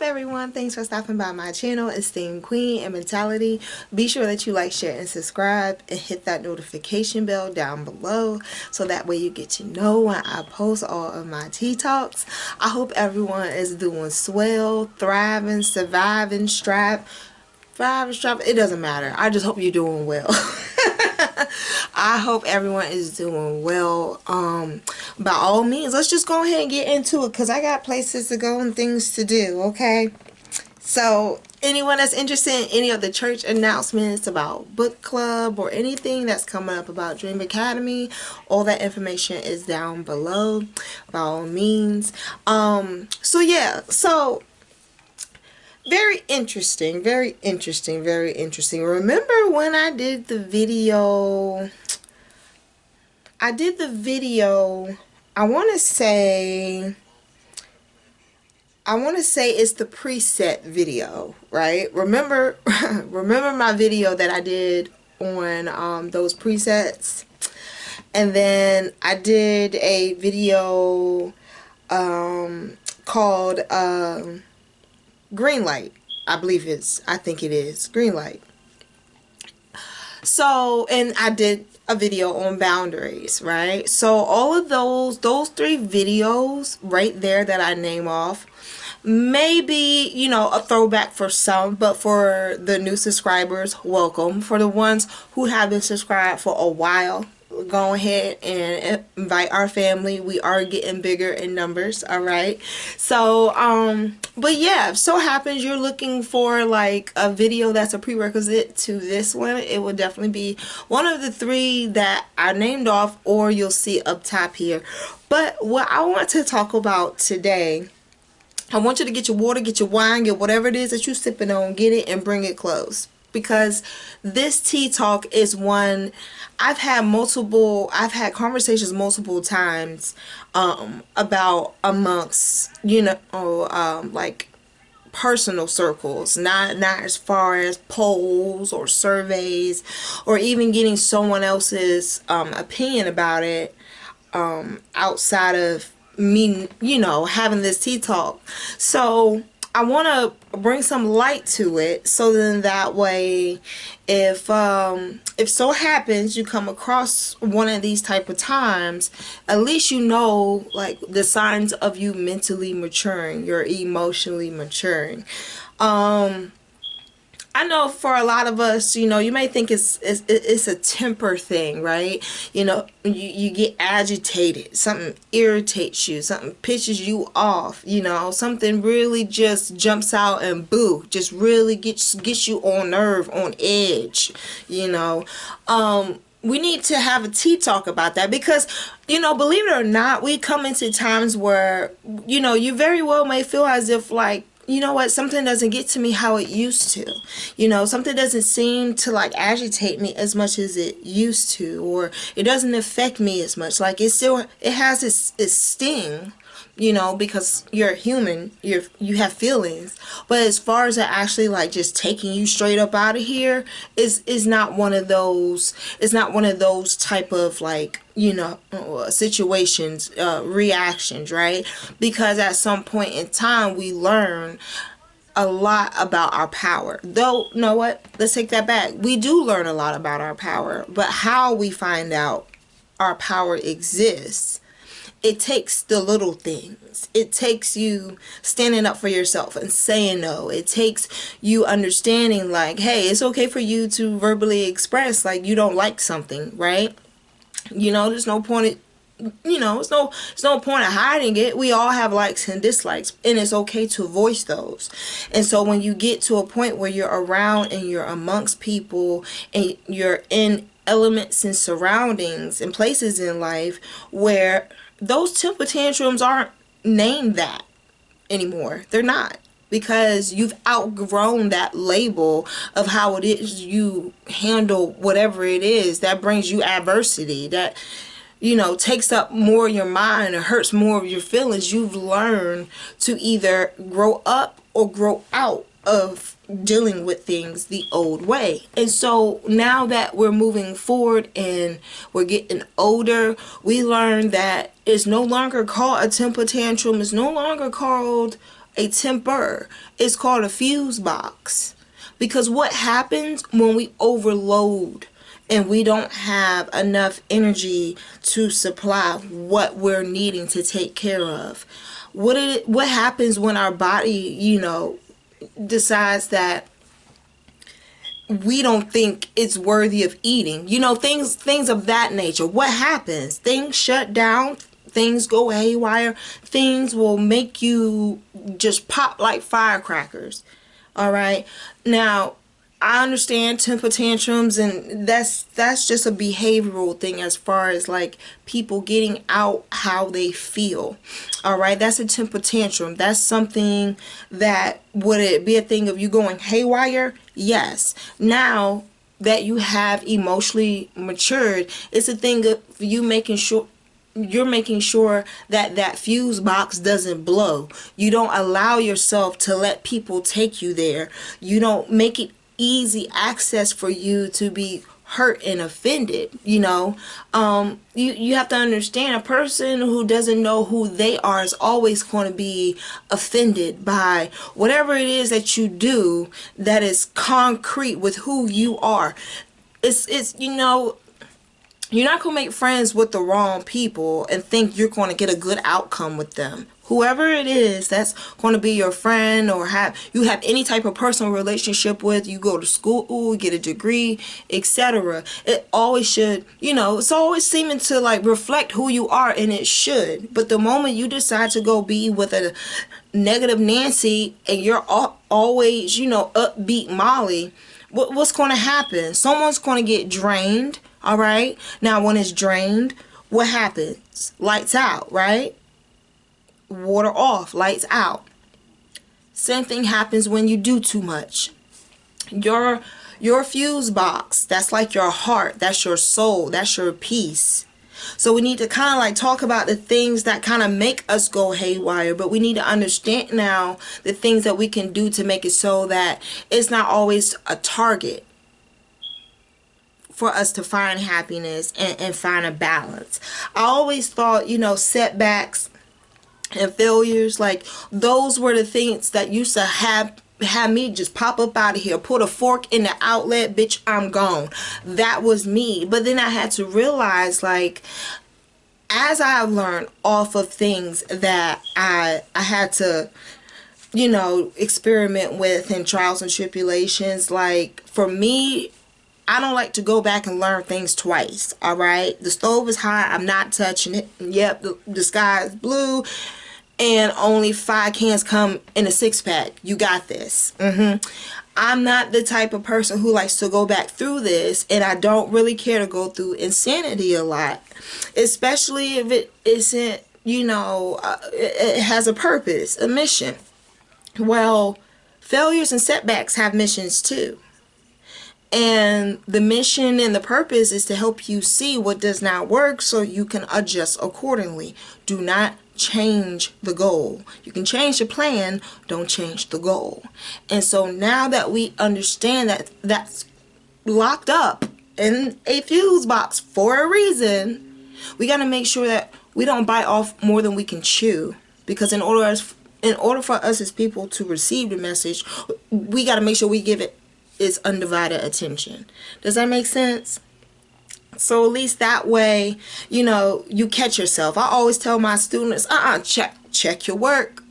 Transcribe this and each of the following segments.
Everyone, thanks for stopping by my channel, Esteemed Queen and Mentality. Be sure that you like, share, and subscribe, and hit that notification bell down below so that way you get to know when I post all of my tea talks. I hope everyone is doing swell, thriving, surviving, it doesn't matter. I just hope you're doing well. I hope everyone is doing well. By all means, let's just go ahead and get into it because I got places to go and things to do, okay? So, anyone that's interested in any of the church announcements about book club or anything that's coming up about Dream Academy, all that information is down below, by all means. So very interesting, very interesting, very interesting. Remember when I did the video, I want to say it's the preset video, right? Remember my video that I did on those presets? And then I did a video called green light. I think it is green light. So, and I did a video on boundaries, right? So all of those three videos right there that I name off, maybe, you know, a throwback for some, but for the new subscribers, welcome. For the ones who have been subscribed for a while, go ahead and invite our family. We are getting bigger in numbers, all right? So but yeah, if so happens you're looking for like a video that's a prerequisite to this one, it will definitely be one of the three that I named off, or you'll see up top here. But what I want to talk about today, I want you to get your water, get your wine, get whatever it is that you're sipping on, get it and bring it close. Because this tea talk is one I've had conversations multiple times about amongst, you know, like personal circles, not as far as polls or surveys or even getting someone else's opinion about it outside of me, you know, having this tea talk. So I want to bring some light to it, so then that way if so happens you come across one of these type of times, at least you know like the signs of you mentally maturing, you're emotionally maturing. I know for a lot of us, you know, you may think it's a temper thing, right? You know, you get agitated, something irritates you, something pisses you off, you know, something really just jumps out and boo, just really gets you on nerve, on edge, you know. We need to have a tea talk about that because, you know, believe it or not, we come into times where, you know, you very well may feel as if like, you know what, something doesn't get to me how it used to. You know, something doesn't seem to like agitate me as much as it used to, or it doesn't affect me as much. Like it has its sting, you know, because you're human, you have feelings. But as far as it actually like just taking you straight up out of here is not one of those. It's not one of those type of like, you know, situations, reactions, right? Because at some point in time we learn a lot about our power. Though, you know what? Let's take that back. We do learn a lot about our power, but how we find out our power exists, it takes the little things. It takes you standing up for yourself and saying no. It takes you understanding like, hey, it's okay for you to verbally express like you don't like something, right? You know, there's no point you know, it's no point of hiding it. We all have likes and dislikes, and it's okay to voice those. And so when you get to a point where you're around and you're amongst people and you're in elements and surroundings and places in life where those temper tantrums aren't named that anymore. They're not, because you've outgrown that label of how it is you handle whatever it is that brings you adversity, that, you know, takes up more of your mind and hurts more of your feelings. You've learned to either grow up or grow out of dealing with things the old way. And so now that we're moving forward and we're getting older, we learn that it's no longer called a temper tantrum. It's no longer called a temper. It's called a fuse box. Because what happens when we overload and we don't have enough energy to supply what we're needing to take care of? What happens when our body, decides that we don't think it's worthy of eating? Things of that nature. What happens? Things shut down. Things go haywire. Things will make you just pop like firecrackers. All right. Now, I understand temper tantrums, and that's just a behavioral thing as far as like people getting out how they feel. All right, that's a temper tantrum. That's something that, would it be a thing of you going haywire? Yes. Now that you have emotionally matured, it's a thing of you making sure you're making sure that that fuse box doesn't blow. You don't allow yourself to let people take you there. You don't make it easy access for you to be hurt and offended. You have to understand, a person who doesn't know who they are is always going to be offended by whatever it is that you do that is concrete with who you are. You're not going to make friends with the wrong people and think you're going to get a good outcome with them. Whoever it is that's going to be your friend, or you have any type of personal relationship with, you go to school, get a degree, etc. It always should, it's always seeming to like reflect who you are, and it should. But the moment you decide to go be with a negative Nancy and you're always, upbeat Molly, what's going to happen? Someone's going to get drained. All right. Now, when it's drained, what happens? Lights out, right? Water off, lights out. Same thing happens when you do too much. Your fuse box, that's like your heart, that's your soul, that's your peace. So we need to kind of like talk about the things that kind of make us go haywire, but we need to understand now the things that we can do to make it so that it's not always a target for us to find happiness and find a balance. I always thought, setbacks and failures, like those were the things that used to have me just pop up out of here, put a fork in the outlet, bitch, I'm gone. That was me. But then I had to realize, like, as I've learned off of things that I had to experiment with, and trials and tribulations, like for me, I don't like to go back and learn things twice. All right, the stove is hot, I'm not touching it. Yep, the sky is blue, and only 5 cans come in a 6-pack. You got this. I'm not the type of person who likes to go back through this, and I don't really care to go through insanity a lot, especially if it isn't, it has a purpose, a mission. Well, failures and setbacks have missions too. And the mission and the purpose is to help you see what does not work so you can adjust accordingly. Do not change the goal. You can change the plan, don't change the goal. And so now that we understand that that's locked up in a fuse box for a reason, we got to make sure that we don't bite off more than we can chew. Because in order for us as people to receive the message, we got to make sure we give it its undivided attention. Does that make sense? So at least that way, you catch yourself. I always tell my students, check your work.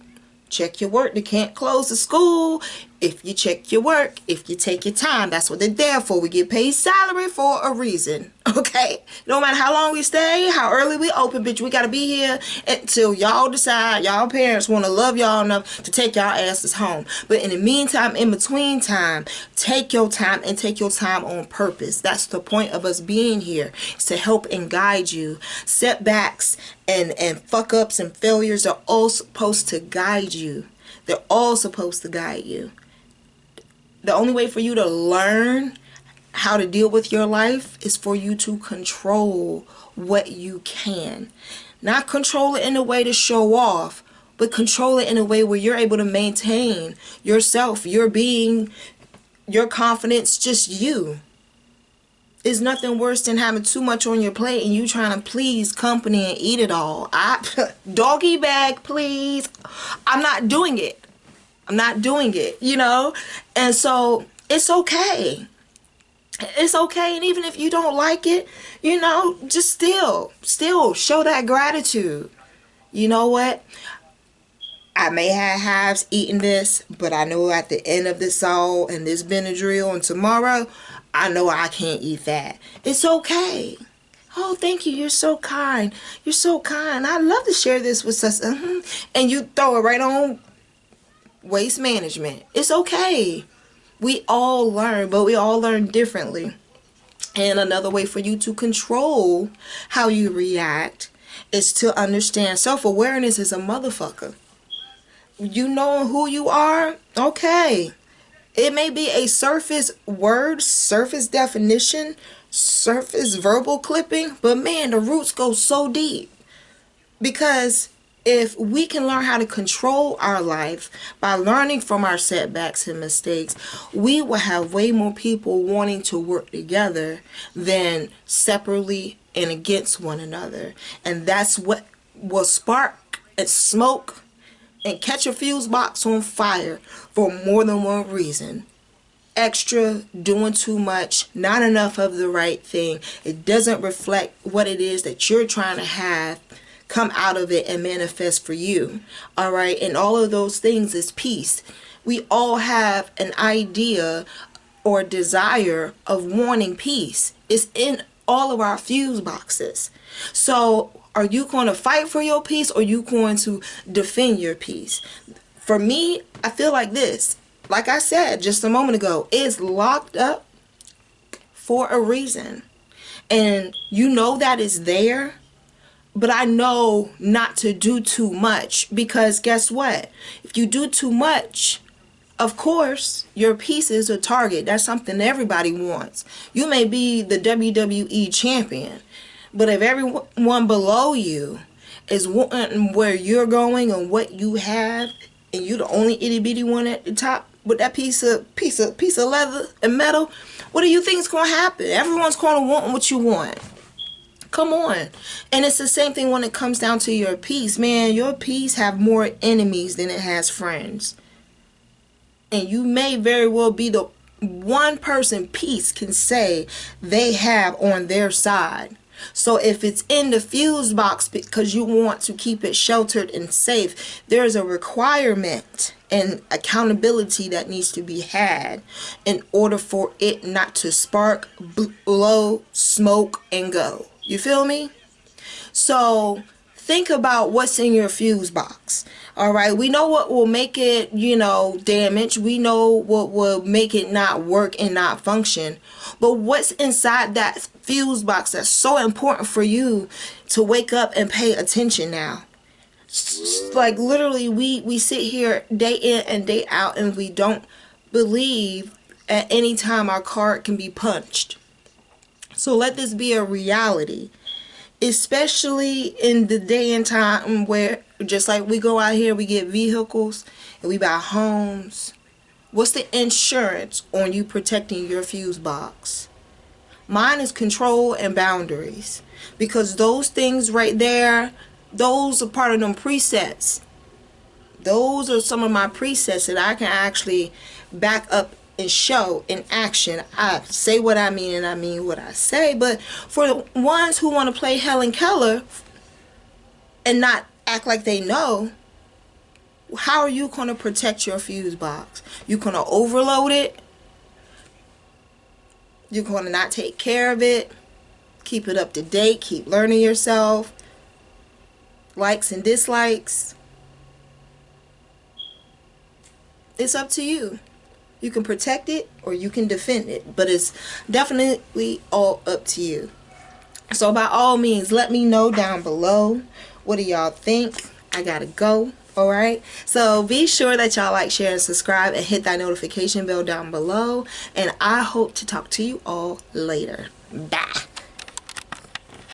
Check your work. They can't close the school if you check your work, if you take your time. That's what they're there for. We get paid salary for a reason. Okay? No matter how long we stay, how early we open, bitch, we got to be here until y'all decide, y'all parents want to love y'all enough to take y'all asses home. But in the meantime, in between time, take your time, and take your time on purpose. That's the point of us being here, is to help and guide you. Setbacks and fuck ups and failures are all supposed to guide you. They're all supposed to guide you. The only way for you to learn how to deal with your life is for you to control what you can. Not control it in a way to show off, but control it in a way where you're able to maintain yourself, your being, your confidence, just you. It's nothing worse than having too much on your plate and you trying to please company and eat it all. Doggy bag, please. I'm not doing it. I'm not doing it, you know? And so it's okay. It's okay. And even if you don't like it, you know, just still show that gratitude. You know what? I may have halves eaten this, but I know at the end of this all and this Benadryl and tomorrow, I know I can't eat that. It's okay. Oh, thank you. You're so kind. You're so kind. I'd love to share this with us. And you throw it right on waste management. It's okay. We all learn, but we all learn differently. And another way for you to control how you react is to understand self-awareness is a motherfucker. You know who you are? Okay. It may be a surface word, surface definition, surface verbal clipping, but man, the roots go so deep. Because if we can learn how to control our life by learning from our setbacks and mistakes, we will have way more people wanting to work together than separately and against one another. And that's what will spark and smoke and catch a fuse box on fire for more than one reason. Extra, doing too much, not enough of the right thing. It doesn't reflect what it is that you're trying to have come out of it and manifest for you. All right. And all of those things is peace. We all have an idea or desire of wanting peace. It's in all of our fuse boxes. So are you going to fight for your peace, or are you going to defend your peace? For me, I feel like this. Like I said just a moment ago, it's locked up for a reason. And you know that it's there. But I know not to do too much, because guess what? If you do too much, of course, your piece is a target. That's something everybody wants. You may be the WWE champion, but if everyone below you is wanting where you're going and what you have, and you're the only itty bitty one at the top with that piece of leather and metal, what do you think is going to happen? Everyone's going to want what you want. Come on. And it's the same thing when it comes down to your peace. Man, your peace have more enemies than it has friends. And you may very well be the one person peace can say they have on their side. So if it's in the fuse box because you want to keep it sheltered and safe, there's a requirement and accountability that needs to be had in order for it not to spark, blow, smoke, and go. You feel me? So think about what's in your fuse box. All right. We know what will make it, damage. We know what will make it not work and not function. But what's inside that fuse box that's so important for you to wake up and pay attention now? Like literally, we sit here day in and day out and we don't believe at any time our card can be punched. So let this be a reality, especially in the day and time where, just like we go out here, we get vehicles and we buy homes. What's the insurance on you protecting your fuse box? Mine is control and boundaries, because those things right there, those are part of them presets. Those are some of my presets that I can actually back up and show in action. I say what I mean and I mean what I say. But for the ones who want to play Helen Keller and not act like they know, how are you going to protect your fuse box? You're going to overload it. You're going to not take care of it. Keep it up to date. Keep learning yourself. Likes and dislikes. It's up to you. You can protect it or you can defend it, but it's definitely all up to you. So by all means, let me know down below. What do y'all think? I gotta go. Alright, so be sure that y'all like, share, and subscribe, and hit that notification bell down below. And I hope to talk to you all later. Bye.